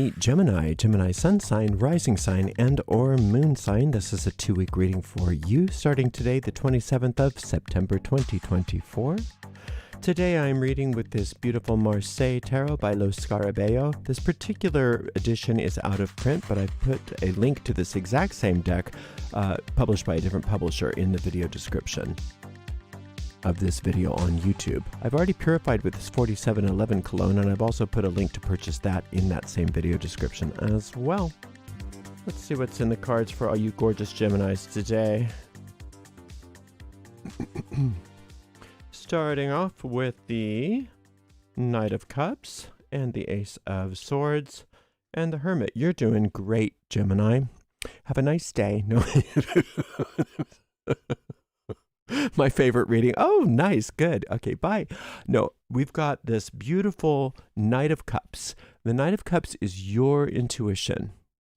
meet Gemini, Gemini sun sign, rising sign, and or moon sign. This is a 2-week reading for you starting today, the 27th of September, 2024. Today I'm reading with this beautiful Marseille Tarot by Lo Scarabeo. This particular edition is out of print, but I've put a link to this exact same deck published by a different publisher in the video description of this video on YouTube. I've already purified with this 4711 cologne, and I've also put a link to purchase that in that same video description as well. Let's see what's in the cards for all you gorgeous Geminis today. Starting off with the Knight of Cups and the Ace of Swords and the Hermit. You're doing great, Gemini. Have a nice day. No. My favorite reading. Oh, nice. Good. Okay, bye. No, we've got this beautiful Knight of Cups. The Knight of Cups is your intuition,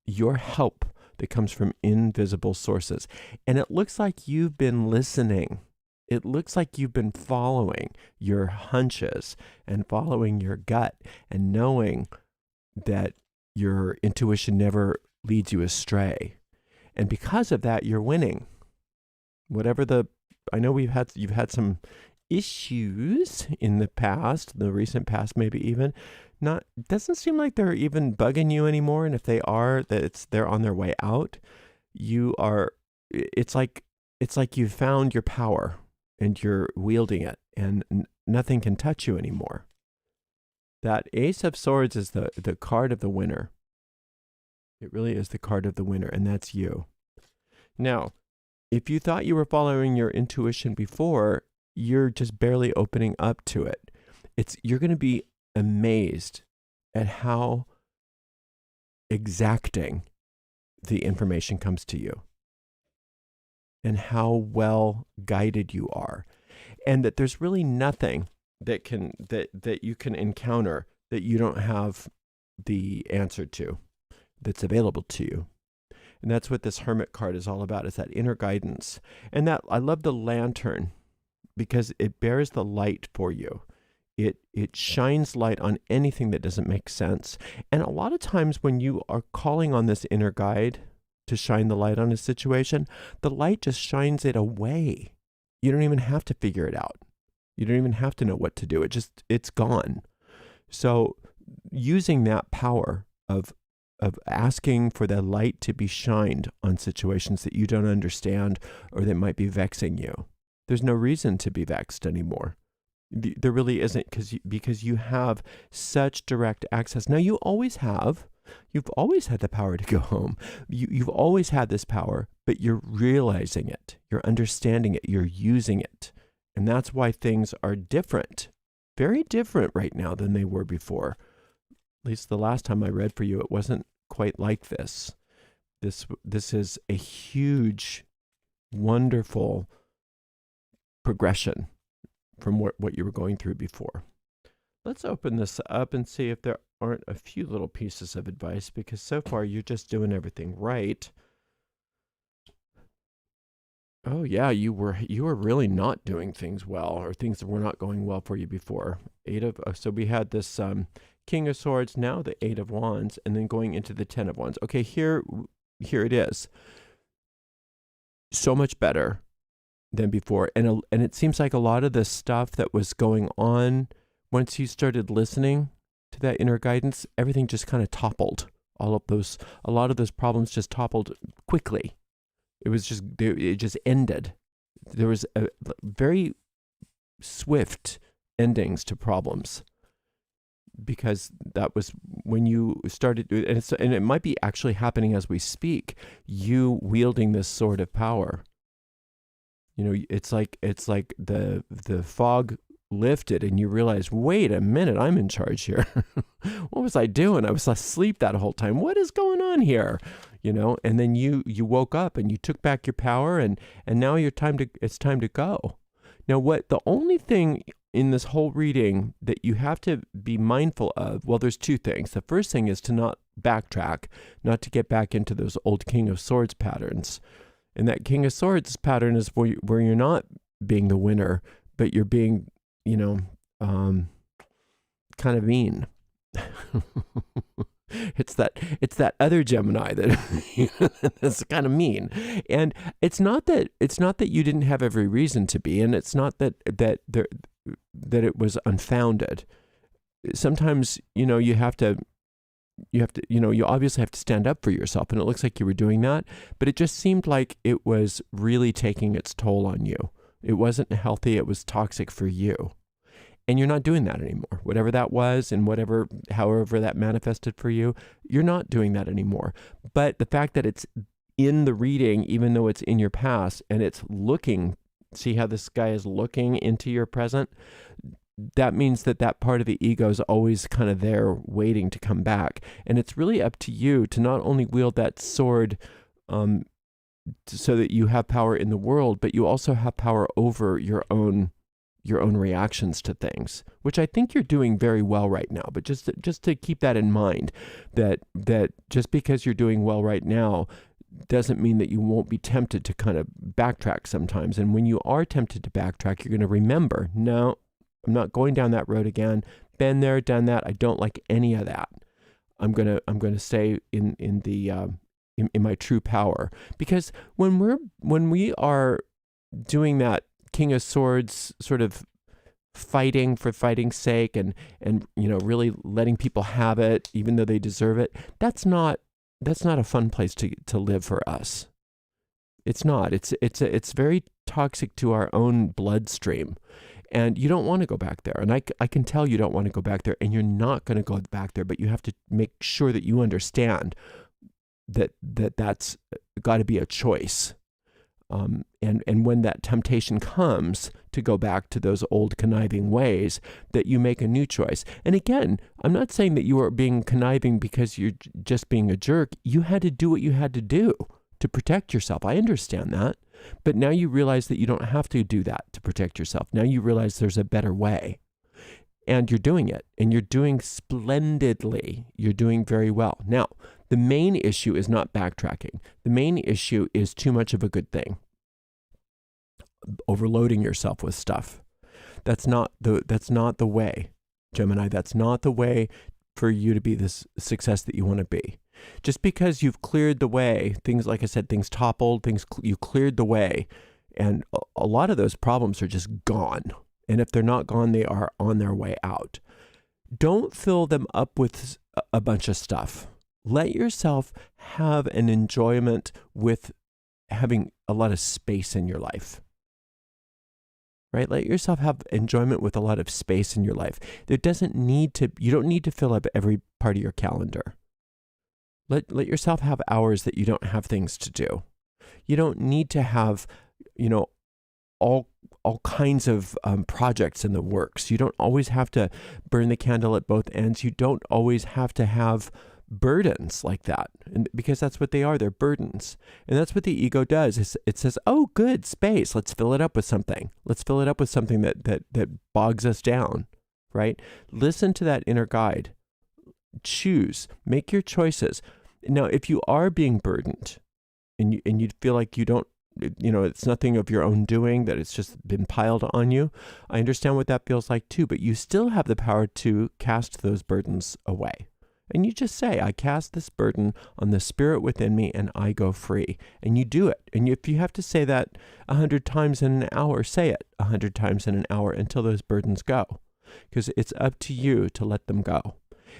your help that comes from invisible sources. And it looks like you've been listening. It looks like you've been following your hunches and following your gut and knowing that your intuition never leads you astray. And because of that, you're winning. I know you've had some issues in the past, the recent past maybe even. Doesn't seem like they're even bugging you anymore. And if they are, they're on their way out. It's like you've found your power and you're wielding it and nothing can touch you anymore. That Ace of Swords is the card of the winner. It really is the card of the winner, and that's you. Now, if you thought you were following your intuition before, you're just barely opening up to it. You're going to be amazed at how exacting the information comes to you and how well guided you are, and that there's really nothing that you can encounter that you don't have the answer to that's available to you. And that's what this Hermit card is all about, is that inner guidance. And that I love the lantern because it bears the light for you. It shines light on anything that doesn't make sense. And a lot of times when you are calling on this inner guide to shine the light on a situation, the light just shines it away. You don't even have to figure it out. You don't even have to know what to do. It's gone. So using that power of asking for the light to be shined on situations that you don't understand or that might be vexing you. There's no reason to be vexed anymore. There really isn't, because you have such direct access. Now, you've always had the power to go home. You've always had this power, but you're realizing it. You're understanding it. You're using it. And that's why things are different, very different right now than they were before. At least the last time I read for you, it wasn't quite like this. This is a huge, wonderful progression from what you were going through before. Let's open this up and see if there aren't a few little pieces of advice, because so far you're just doing everything right. Oh yeah, you were really not doing things well, or things that were not going well for you before. So we had this King of Swords, now the 8 of Wands, and then going into the 10 of Wands. Okay, here it is. So much better than before. And it seems like a lot of the stuff that was going on, once you started listening to that inner guidance, everything just kind of toppled. A lot of those problems just toppled quickly. It just ended. There was a very swift endings to problems, because that was when you started, and it might be actually happening as we speak, you wielding this sword of power. You know, it's like the fog lifted and you realize, wait a minute, I'm in charge here. What was I doing? I was asleep that whole time. What is going on here? You know, and then you woke up and you took back your power, and now it's time to go. Now, the only thing in this whole reading that you have to be mindful of, well, there's two things. The first thing is to not backtrack, not to get back into those old King of Swords patterns. And that King of Swords pattern is where you're not being the winner, but you're being, kind of mean. It's that other Gemini that that's kind of mean. And it's not that you didn't have every reason to be, and it's not that it was unfounded. Sometimes, you have to, you obviously have to stand up for yourself, and it looks like you were doing that, but it just seemed like it was really taking its toll on you. It wasn't healthy. It was toxic for you. And you're not doing that anymore. Whatever that was and however that manifested for you, you're not doing that anymore. But the fact that it's in the reading, even though it's in your past, and it's looking, see how this guy is looking into your present? That means that part of the ego is always kind of there waiting to come back. And it's really up to you to not only wield that sword so that you have power in the world, but you also have power over your own reactions to things, which I think you're doing very well right now. But just to keep that in mind, that just because you're doing well right now doesn't mean that you won't be tempted to kind of backtrack sometimes. And when you are tempted to backtrack, you're going to remember, no, I'm not going down that road again. Been there, done that. I don't like any of that. I'm gonna stay in my true power. Because when we are doing that King of Swords sort of fighting for fighting's sake and really letting people have it even though they deserve it, that's not a fun place to live for us. It's not. It's very toxic to our own bloodstream. And you don't want to go back there. And I can tell you don't want to go back there, and you're not going to go back there, but you have to make sure that you understand that's got to be a choice. And when that temptation comes to go back to those old conniving ways, that you make a new choice. And again, I'm not saying that you are being conniving because you're just being a jerk. You had to do what you had to do to protect yourself. I understand that. But now you realize that you don't have to do that to protect yourself. Now you realize there's a better way. And you're doing it. And you're doing splendidly. You're doing very well. Now, the main issue is not backtracking. The main issue is too much of a good thing. Overloading yourself with stuff. That's not the way, Gemini. That's not the way for you to be this success that you want to be. Just because you've cleared the way, things, like I said, things toppled, you cleared the way, and a lot of those problems are just gone. And if they're not gone, they are on their way out. Don't fill them up with a bunch of stuff. Let yourself have an enjoyment with having a lot of space in your life. Right? Let yourself have enjoyment with a lot of space in your life. You don't need to fill up every part of your calendar. Let yourself have hours that you don't have things to do. You don't need to have, all kinds of projects in the works. You don't always have to burn the candle at both ends. You don't always have to have burdens like that, because that's what they are. They're burdens. And that's what the ego does. It says, oh, good, space. Let's fill it up with something. Let's fill it up with something that bogs us down, right? Listen to that inner guide. Choose. Make your choices. Now, if you are being burdened and you feel like you don't, it's nothing of your own doing, that it's just been piled on you, I understand what that feels like too, but you still have the power to cast those burdens away. And you just say, I cast this burden on the spirit within me and I go free. And you do it. And if you have to say that 100 times in an hour, say it 100 times in an hour until those burdens go. Because it's up to you to let them go.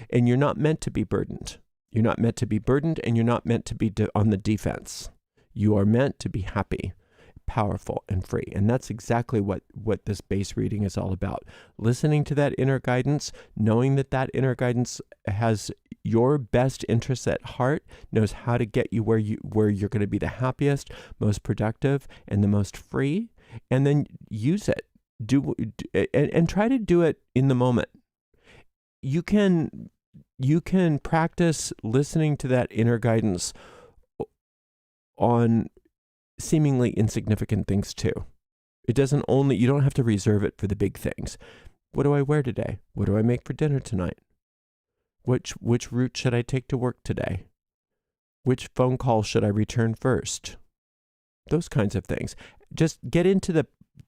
And you're not meant to be burdened. You're not meant to be burdened, and you're not meant to be on the defense. You are meant to be happy, powerful, and free. And that's exactly what this base reading is all about. Listening to that inner guidance, knowing that inner guidance has your best interests at heart, knows how to get you where you're going to be the happiest, most productive, and the most free, and then use it. And try to do it in the moment. You can practice listening to that inner guidance on seemingly insignificant things too. You don't have to reserve it for the big things. What do I wear today? What do I make for dinner tonight? Which route should I take to work today? Which phone call should I return first? Those kinds of things. Just get into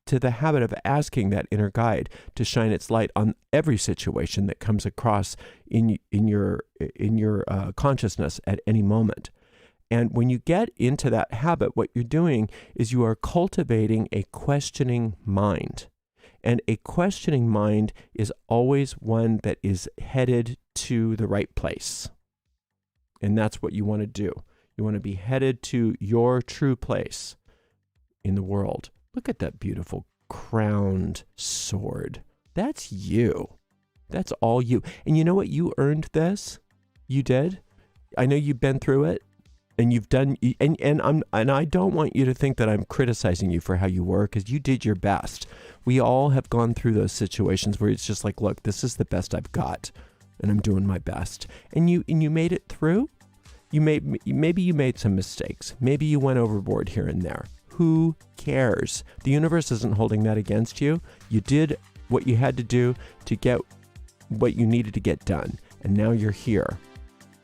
to the habit of asking that inner guide to shine its light on every situation that comes across in your consciousness at any moment. And when you get into that habit, what you're doing is you are cultivating a questioning mind. And a questioning mind is always one that is headed to the right place. And that's what you want to do. You want to be headed to your true place in the world. Look at that beautiful crowned sword. That's you. That's all you. And you know what? You earned this. You did. I know you've been through it. And you've done, and I don't want you to think that I'm criticizing you for how you were, because you did your best. We all have gone through those situations where it's just like, look, this is the best I've got, and I'm doing my best. And you made it through. Maybe you made some mistakes. Maybe you went overboard here and there. Who cares? The universe isn't holding that against you. You did what you had to do to get what you needed to get done, and now you're here,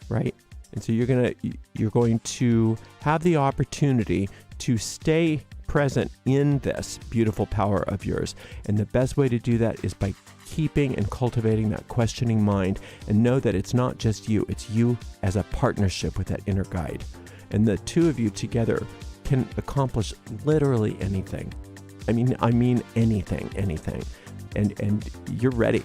right? And so you're going to have the opportunity to stay present in this beautiful power of yours. And the best way to do that is by keeping and cultivating that questioning mind, and know that it's not just you, it's you as a partnership with that inner guide. And the two of you together can accomplish literally anything. I mean anything. And you're ready.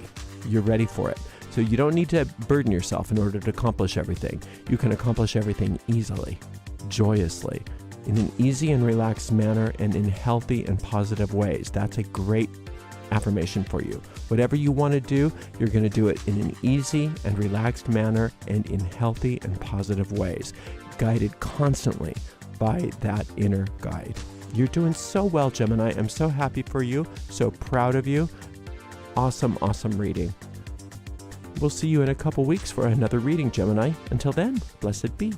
You're ready for it. So you don't need to burden yourself in order to accomplish everything. You can accomplish everything easily, joyously, in an easy and relaxed manner, and in healthy and positive ways. That's a great affirmation for you. Whatever you want to do, you're going to do it in an easy and relaxed manner and in healthy and positive ways, guided constantly by that inner guide. You're doing so well, Gemini. I'm so happy for you, so proud of you. Awesome, awesome reading. We'll see you in a couple weeks for another reading, Gemini. Until then, blessed be.